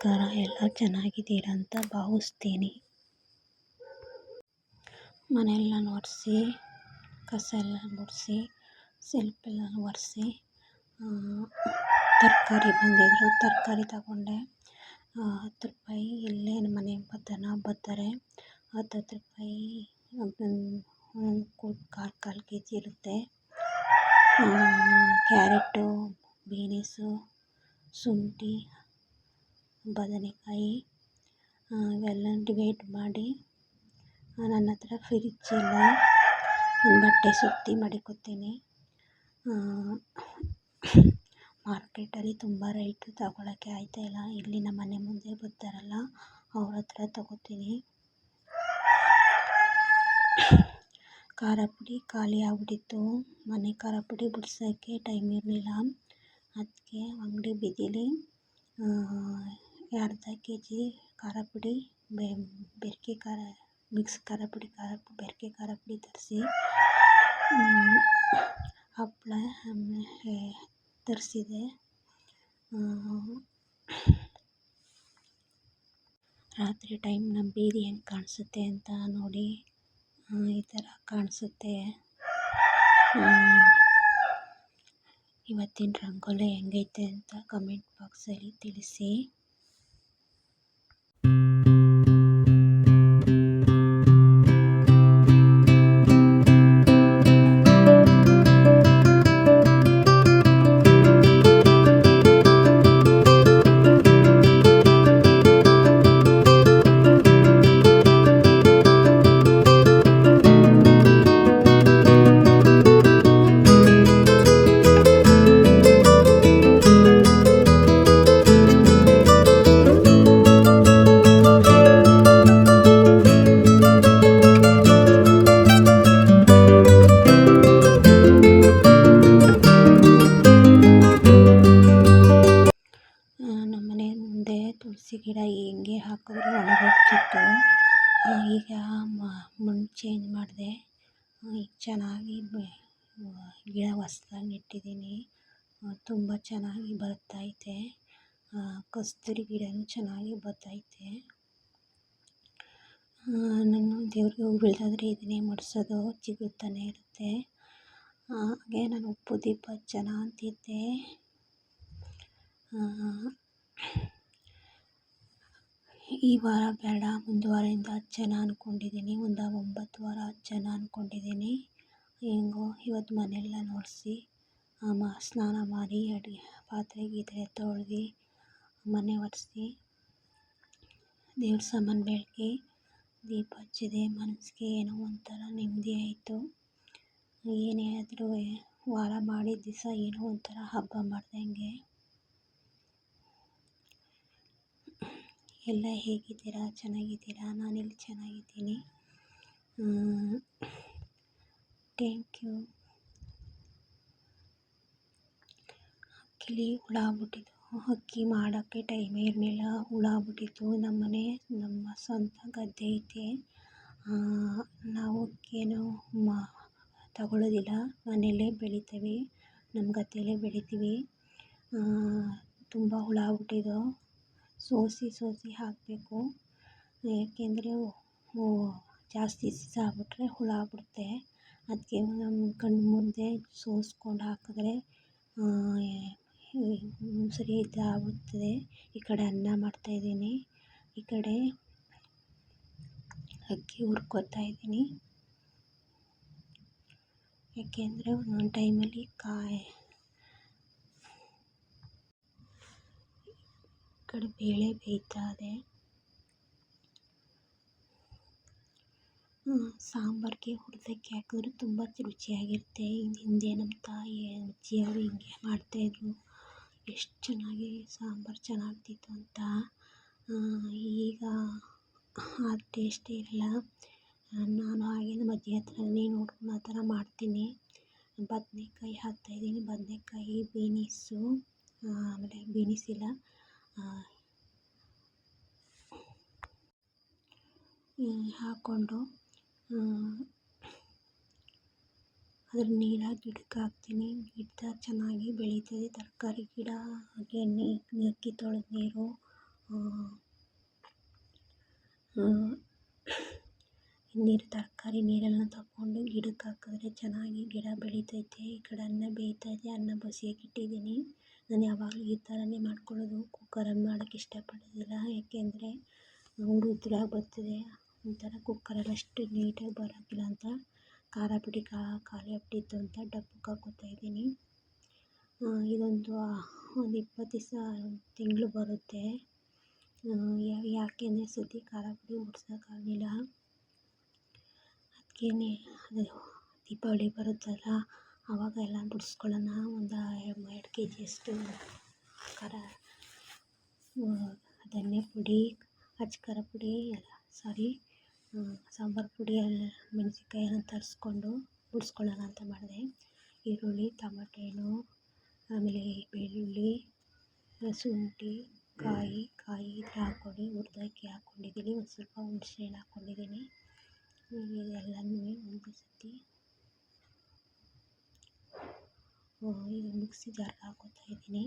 ನಮಸ್ಕಾರ, ಎಲ್ಲ ಚೆನ್ನಾಗಿದ್ದೀರಾ ಅಂತ ಭಾವಿಸ್ತೀನಿ. ಮನೆಯೆಲ್ಲ ಒರೆಸಿ, ಕಸ ಎಲ್ಲ ಗುಡಿಸಿ, ಸೆಲ್ಫೆಲ್ಲ ಒರೆಸಿ, ತರಕಾರಿ ಬಂದಿದ್ರು, ತರಕಾರಿ ತಗೊಂಡೆ. 10 ರೂಪಾಯಿ. ಇಲ್ಲೇ ನಮ್ಮ ಮನೆ ಬರ್ತಾರೆ. 10 ರೂಪಾಯಿ ಕಾಲು ಕೆ ಜಿ ಇರುತ್ತೆ. ಕ್ಯಾರೆಟು, ಬೀನೀಸು, ಶುಂಠಿ, ಬದನೆಕಾಯಿ ಇವೆಲ್ಲ ಡಿವೈಡ್ ಮಾಡಿ, ನನ್ನ ಹತ್ರ ಫ್ರಿಡ್ಜ್ ಇಲ್ಲ, ಒಂದು ಬಟ್ಟೆ ಸುತ್ತಿ ಮಡಿಕೊತೀನಿ. ಮಾರ್ಕೆಟಲ್ಲಿ ತುಂಬ ರೇಟು, ತಗೊಳ್ಳೋಕ್ಕೆ ಆಯ್ತಾಯಿಲ್ಲ. ಇಲ್ಲಿ ನಮ್ಮ ಮನೆ ಮುಂದೆ ಬರ್ತಾರಲ್ಲ, ಅವ್ರ ಹತ್ರ ತಗೋತೀನಿ. ಖಾರ ಪುಡಿ ಖಾಲಿ ಆಗ್ಬಿಟ್ಟಿತ್ತು. ಮನೆ ಖಾರ ಪುಡಿ ಬಿಡ್ಸೋಕ್ಕೆ ಟೈಮ್ ಇರಲಿಲ್ಲ. ಅದಕ್ಕೆ ಅಂಗಡಿ ಬೀದಿಲಿ ಅರ್ಧ ಕೆ ಜಿ ಖಾರ ಪುಡಿ, ಬೆರಕೆ ಖಾರ, ಮಿಕ್ಸ್ ಖಾರ ಪುಡಿ, ಬೆರಕೆ ಖಾರ ಪುಡಿ ತರಿಸಿ, ಹಪ್ಪಳ ಆಮೇಲೆ ತರಿಸಿದೆ. ರಾತ್ರಿ ಟೈಮ್ ನಮ್ಮ ಬೀದಿ ಹೆಂಗೆ ಕಾಣಿಸುತ್ತೆ ಅಂತ ನೋಡಿ. ಈ ಥರ ಕಾಣಿಸುತ್ತೆ. ಇವತ್ತಿನ ರಂಗೋಲಿ ಹೆಂಗೈತೆ ಅಂತ ಕಮೆಂಟ್ ಬಾಕ್ಸಲ್ಲಿ ತಿಳಿಸಿ. ತುಳಸಿ ಗಿಡ ಹೆಂಗೆ ಹಾಕಿದ್ರು ಒಣಗೋಗ್ತಿತ್ತು. ಈಗ ಮಣ್ಣು ಚೇಂಜ್ ಮಾಡಿದೆ. ಈಗ ಚೆನ್ನಾಗಿ ಗಿಡ ಹೊಸ್ದಾಗಿ ನೆಟ್ಟಿದ್ದೀನಿ. ತುಂಬ ಚೆನ್ನಾಗಿ ಬರ್ತೈತೆ. ಕಸ್ತೂರಿ ಗಿಡನೂ ಚೆನ್ನಾಗಿ ಬರ್ತೈತೆ. ನಾನು ದೇವ್ರಿಗೆ ಹೂ ಬೀಳ್ದಾದ್ರೆ ಇದನ್ನೇ ಮಾಡಿಸೋದು, ಚಿಗುರ್ತಾನೆ ಇರುತ್ತೆ. ಹಾಗೆ ನಾನು ಉಪ್ಪು ದೀಪ ಹಚ್ಚೋಣ ಅಂತಿದ್ದೆ. ಈ ವಾರ ಬೇಡ, ಒಂದು ವಾರದಿಂದ ಹಚ್ಚೋಣ ಅಂದ್ಕೊಂಡಿದ್ದೀನಿ. ಒಂದು 9 ವಾರ ಹಚ್ಚೋಣ ಅಂದ್ಕೊಂಡಿದ್ದೀನಿ. ಹೆಂಗೋ ಇವತ್ತು ಮನೆಯೆಲ್ಲ ಒರೆಸಿ, ಸ್ನಾನ ಮಾಡಿ, ಪಾತ್ರೆ ಗೀತ್ರೆ ತೊಳೆದು, ಮನೆ ಒರೆಸಿ, ದೇವ್ರ ಸಾಮಾನು ಬೆಳಗಿ, ದೀಪ ಹಚ್ಚಿದೆ. ಮನಸ್ಸಿಗೆ ಏನೋ ಒಂಥರ ನೆಮ್ಮದಿ ಆಯಿತು. ಏನೇ ಆದರೂ ವಾರ ಮಾಡಿದ ದಿವಸ ಏನೋ ಒಂಥರ ಹಬ್ಬ ಮಾಡ್ದಂಗೆ. ಎಲ್ಲ ಹೇಗಿದ್ದೀರಾ? ಚೆನ್ನಾಗಿದ್ದೀರಾ? ನಾನಿಲ್ಲಿ ಚೆನ್ನಾಗಿದ್ದೀನಿ. Thank you. ಅಕ್ಕಿಲಿ ಹುಳ ಆಗ್ಬಿಟ್ಟಿತ್ತು. ಅಕ್ಕಿ ಮಾಡೋಕ್ಕೆ ಟೈಮೇ ಇರಲಿಲ್ಲ. ಹುಳ ಆಗ್ಬಿಟ್ಟಿತ್ತು. ನಮ್ಮ ಸ್ವಂತ ಗದ್ದೆ ಐತೆ. ನಾವು ಅಕ್ಕಿಯನ್ನು ತಗೊಳ್ಳೋದಿಲ್ಲ, ಮನೆಯಲ್ಲೇ ಬೆಳಿತೀವಿ. ನಮ್ಮ ಗದ್ದೆಯಲ್ಲೇ ಬೆಳಿತೀವಿ. ತುಂಬ ಹುಳ ಆಗ್ಬಿಟ್ಟಿದ್ದು. ಸೋಸಿ ಹಾಕಬೇಕು. ಏಕೆಂದರೆ ಜಾಸ್ತಿ ದಿವಸ ಆಗ್ಬಿಟ್ರೆ ಹುಳ ಆಗ್ಬಿಡುತ್ತೆ. ಅದಕ್ಕೆ ನಮ್ಮ ಕಣ್ಣು ಮುಂದೆ ಸೋಸ್ಕೊಂಡು ಹಾಕಿದ್ರೆ ಸರಿ ಇದಾಗುತ್ತದೆ. ಈ ಕಡೆ ಅನ್ನ ಮಾಡ್ತಾಯಿದ್ದೀನಿ, ಈ ಕಡೆ ಅಕ್ಕಿ ಹುರ್ಕೊತಾ ಇದ್ದೀನಿ. ಏಕೆಂದರೆ ಒಂದೊಂದು ಟೈಮಲ್ಲಿ ಕಡೆ ಬೇಳೆ ಬೇಯ್ತಾ ಇದೆ. ಸಾಂಬಾರಿಗೆ ಹುರಿದಕ್ಕೆ ಹಾಕಿದ್ರೆ ತುಂಬ ರುಚಿಯಾಗಿರುತ್ತೆ. ಹಿಂದೆ ನಮ್ಮ ತಾಯಿ ಅಜ್ಜಿಯವರು ಹಿಂಗೆ ಮಾಡ್ತಾಯಿದ್ರು. ಎಷ್ಟು ಚೆನ್ನಾಗಿ ಸಾಂಬಾರು ಚೆನ್ನಾಗ್ತಿತ್ತು ಅಂತ. ಈಗ ಆ ಟೇಸ್ಟೇ ಇಲ್ಲ. ನಾನು ಹಾಗೆ ನಮ್ಮ ಅಜ್ಜಿ ಹತ್ರನೇ ನೋಡ್ಕೊಂಡು ಆ ಥರ ಮಾಡ್ತೀನಿ. ಬದನೆಕಾಯಿ ಹಾಕ್ತಾಯಿದ್ದೀನಿ. ಬದನೆಕಾಯಿ, ಬೀನೀಸು, ಆಮೇಲೆ ಬೀನೀಸಿಲ್ಲ, ಹಾಕ್ಕೊಂಡು ಅದ್ರ ನೀರಾಗಿ ಗಿಡಕ್ಕೆ ಹಾಕ್ತೀನಿ. ಗಿಡ ಚೆನ್ನಾಗಿ ಬೆಳೀತದೆ. ತರಕಾರಿ ಗಿಡ ಹಾಗೆ ಅಕ್ಕಿ ತೊಳೆದ ನೀರು, ತರಕಾರಿ ನೀರೆಲ್ಲ ತಗೊಂಡು ಗಿಡಕ್ಕೆ ಹಾಕಿದ್ರೆ ಚೆನ್ನಾಗಿ ಗಿಡ ಬೆಳೀತೈತೆ. ಈ ಕಡೆ ಅನ್ನ ಬೇಯ್ತೈತೆ, ಅನ್ನ ಬಸಿಯಕ್ಕೆ ಇಟ್ಟಿದ್ದೀನಿ. ನಾನು ಯಾವಾಗಲೂ ಈ ಥರನೇ ಮಾಡ್ಕೊಳ್ಳೋದು, ಕುಕ್ಕರಲ್ಲಿ ಮಾಡೋಕ್ಕೆ ಇಷ್ಟಪಡೋದಿಲ್ಲ. ಯಾಕೆಂದರೆ ಉದುರಾಗಿ ಬರ್ತದೆ, ಒಂಥರ ಕುಕ್ಕರಲ್ಲಿ ಅಷ್ಟು ನೀಟಾಗಿ ಬರೋಕ್ಕಿಲ್ಲ ಅಂತ ಖಾರ ಪುಡಿ ಖಾಲಿ ಆಗ್ಬಿಟ್ಟಿತ್ತು ಅಂತ ಡಬ್ಬಕ್ಕೆ ಹಾಕ್ಕೋತಾ ಇದ್ದೀನಿ. ಇದೊಂದು 20 ದಿವಸ ತಿಂಗಳು ಬರುತ್ತೆ. ಯಾಕೆಂದರೆ ಸತಿ ಖಾರ ಪುಡಿ ಉಡ್ಸೋಕ್ಕಾಗಲಿಲ್ಲ. ಅದಕ್ಕೇ ಅದು ದೀಪಾವಳಿ ಬರುತ್ತಲ್ಲ, ಆವಾಗ ಎಲ್ಲ ಬಿಡಿಸ್ಕೊಳ್ಳೋಣ. ಒಂದು 2 kg ಅಷ್ಟು ಖಾರ ಧನಿಯಾ ಪುಡಿ, ಅಚ್ಕಾರ ಪುಡಿ ಸಾಂಬಾರು ಪುಡಿ ಎಲ್ಲ ಮೆಣಸಿನ್ಕಾಯಿ ಎಲ್ಲ ತರಿಸ್ಕೊಂಡು ಬಿಡಿಸ್ಕೊಳ್ಳೋಣ ಅಂತ ಮಾಡಿದೆ. ಈರುಳ್ಳಿ, ಟೊಮೆಟೊ ಹಣ್ಣು, ಆಮೇಲೆ ಬೆಳ್ಳುಳ್ಳಿ, ಶುಂಠಿ, ಕಾಯಿ ಇದ್ರೆ ಹಾಕ್ಕೊಂಡು ಹುರಿದಾಕಿ ಹಾಕ್ಕೊಂಡಿದ್ದೀನಿ. ಒಂದು ಸ್ವಲ್ಪ ಹುಣಸೆ ಹಣ್ಣು ಹಾಕ್ಕೊಂಡಿದ್ದೀನಿ. ಇದೆಲ್ಲನೂ ಒಂದು ಸತಿ ಇದು ಮಿಕ್ಸಿ ಜಾರ್ಗೆ ಹಾಕ್ಕೋತಾ ಇದ್ದೀನಿ.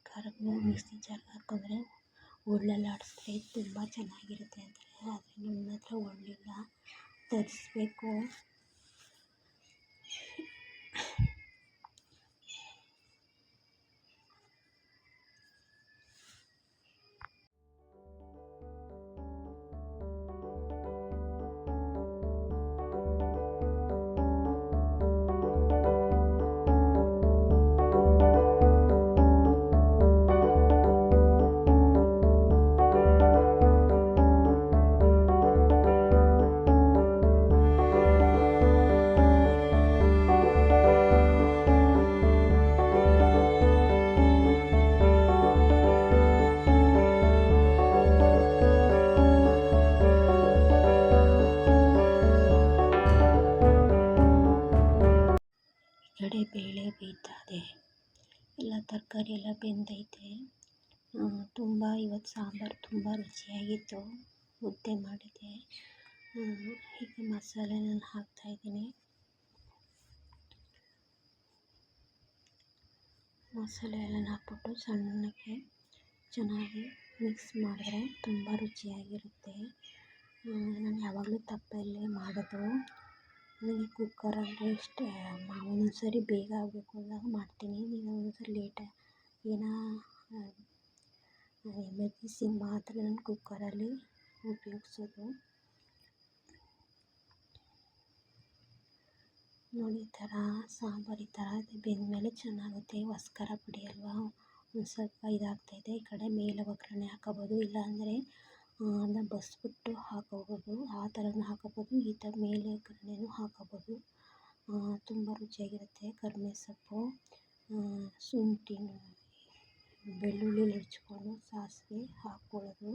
ಖಾರನ ಮಿಕ್ಸಿ ಜಾರ್ಗೆ ಹಾಕಿದ್ರೆ ಒಳ್ಳೆಲ್ಲ ಆಡಿಸಿದ್ರೆ ತುಂಬ ಚೆನ್ನಾಗಿರುತ್ತೆ ಅಂತಾರೆ. ಆದರೆ ನನ್ನ ಹತ್ರ ಒಳ್ಳಿಲ್ಲ, ತರಿಸ್ಬೇಕು. ಬೇಳೆ ಬೇಯ್ತದೆ, ಎಲ್ಲ ತರಕಾರಿ ಎಲ್ಲ ಬೆಂದೈತೆ. ಇವತ್ತು ಸಾಂಬಾರು ತುಂಬ ರುಚಿಯಾಗಿತ್ತು. ಮುದ್ದೆ ಮಾಡಿದ್ದೆ. ಈಗ ಮಸಾಲೆ ನಾನು ಹಾಕ್ತಾಯಿದ್ದೀನಿ. ಮಸಾಲೆ ಎಲ್ಲ ಹಾಕ್ಬಿಟ್ಟು ಸಣ್ಣಕ್ಕೆ ಚೆನ್ನಾಗಿ ಮಿಕ್ಸ್ ಮಾಡಿದ್ರೆ ತುಂಬ ರುಚಿಯಾಗಿರುತ್ತೆ. ನಾನು ಯಾವಾಗಲೂ ತಪ್ಪೆಲ್ಲೇ ಮಾಡೋದು. ನನಗೆ ಕುಕ್ಕರ್ ಅಂದರೆ ಇಷ್ಟ. ಒಂದೊಂದ್ಸರಿ ಬೇಗ ಆಗಬೇಕು ಅಂದಾಗ ಮಾಡ್ತೀನಿ. ಒಂದೊಂದ್ಸರಿ ಎಮರ್ಜೆನ್ಸಿ ಮಾತ್ರ ನಾನು ಕುಕ್ಕರಲ್ಲಿ ಉಪಯೋಗಿಸೋದು. ನೋಡಿ, ಈ ಥರ ಸಾಂಬಾರು ಈ ಥರ ಬೆಂದಮೇಲೆ ಚೆನ್ನಾಗುತ್ತೆ. ಖಾರ ಪುಡಿ ಅಲ್ವಾ, ಒಂದು ಸ್ವಲ್ಪ ಇದಾಗ್ತಾಯಿದೆ. ಈ ಕಡೆ ಮೇಲೆ ಒಗ್ಗರಣೆ ಹಾಕೋಬೋದು, ಇಲ್ಲಾಂದರೆ ಅದನ್ನ ಬಸ್ಬಿಟ್ಟು ಹಾಕೋಬೋದು. ಆ ಥರನೂ ಹಾಕೋಬೋದು, ಈ ಥರ ಮೇಲೆ ಒಗ್ಗರಣೆನೂ ಹಾಕೋಬೋದು. ತುಂಬ ರುಚಿಯಾಗಿರುತ್ತೆ. ಕರಿಬೇವು ಸೊಪ್ಪು, ಶುಂಠಿ, ಬೆಳ್ಳುಳ್ಳಿ ಹೆಚ್ಕೊಂಡು ಸಾಸಿವೆ ಹಾಕ್ಕೊಳ್ಳೋದು.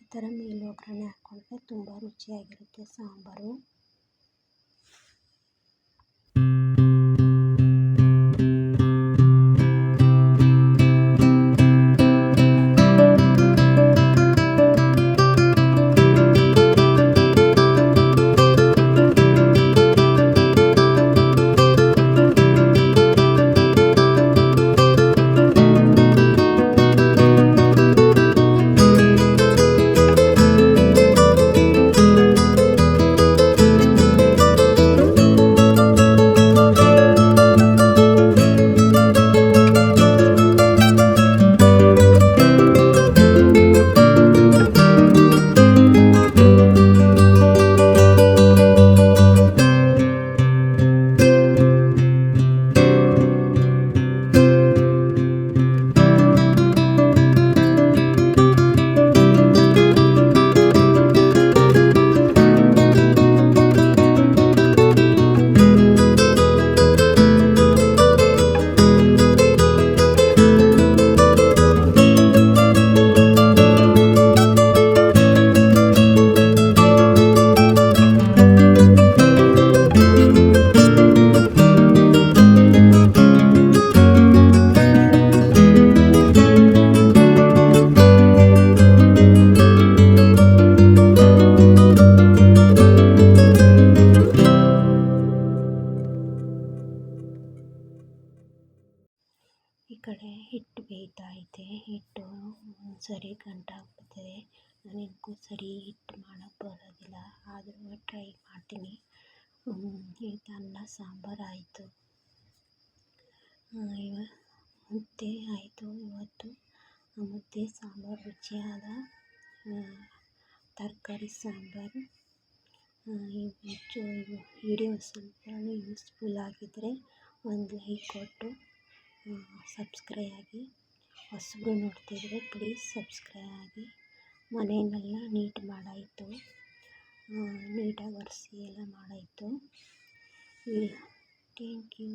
ಈ ಥರ ಮೇಲೆ ಒಗ್ಗರಣೆ ಹಾಕ್ಕೊಂಡ್ರೆ ತುಂಬ ರುಚಿಯಾಗಿರುತ್ತೆ ಸಾಂಬಾರು. ಈ ಕಡೆ ಹಿಟ್ಟು ಬೇಯ್ತಾ ಐತೆ. ಹಿಟ್ಟು ಸರಿ ಗಂಟಾಗ್ಬಿಡ್ತದೆ. ನನಗೂ ಸರಿ ಹಿಟ್ಟು ಮಾಡೋಕ್ಕೆ ಬರೋದಿಲ್ಲ, ಆದರೂ ಟ್ರೈ ಮಾಡ್ತೀನಿ. ಈಗ ಅನ್ನ ಸಾಂಬಾರು ಆಯಿತು, ಮುದ್ದೆ ಆಯಿತು. ಇವತ್ತು ಮುದ್ದೆ ಸಾಂಬಾರು ರುಚಿಯಾದ ತರಕಾರಿ ಸಾಂಬಾರು. ಈ ವಿಡಿಯೋ ಸ್ವಲ್ಪ ಯೂಸ್ಫುಲ್ ಆಗಿದ್ದರೆ ಒಂದು ಲೈಕ್ ಕೊಟ್ಟು ಸಬ್ಸ್ಕ್ರೈಬ್ ಆಗಿ. ಹೊಸಬ್ರು ನೋಡ್ತಿದ್ರೆ ಪ್ಲೀಸ್ ಸಬ್ಸ್ಕ್ರೈಬ್ ಆಗಿ. ಮನೆಯನ್ನೆಲ್ಲ ನೀಟ್ ಮಾಡಾಯಿತು, ನೀಟಾಗಿ ಒರೆಸಿ ಎಲ್ಲ ಮಾಡಾಯಿತು. Thank you.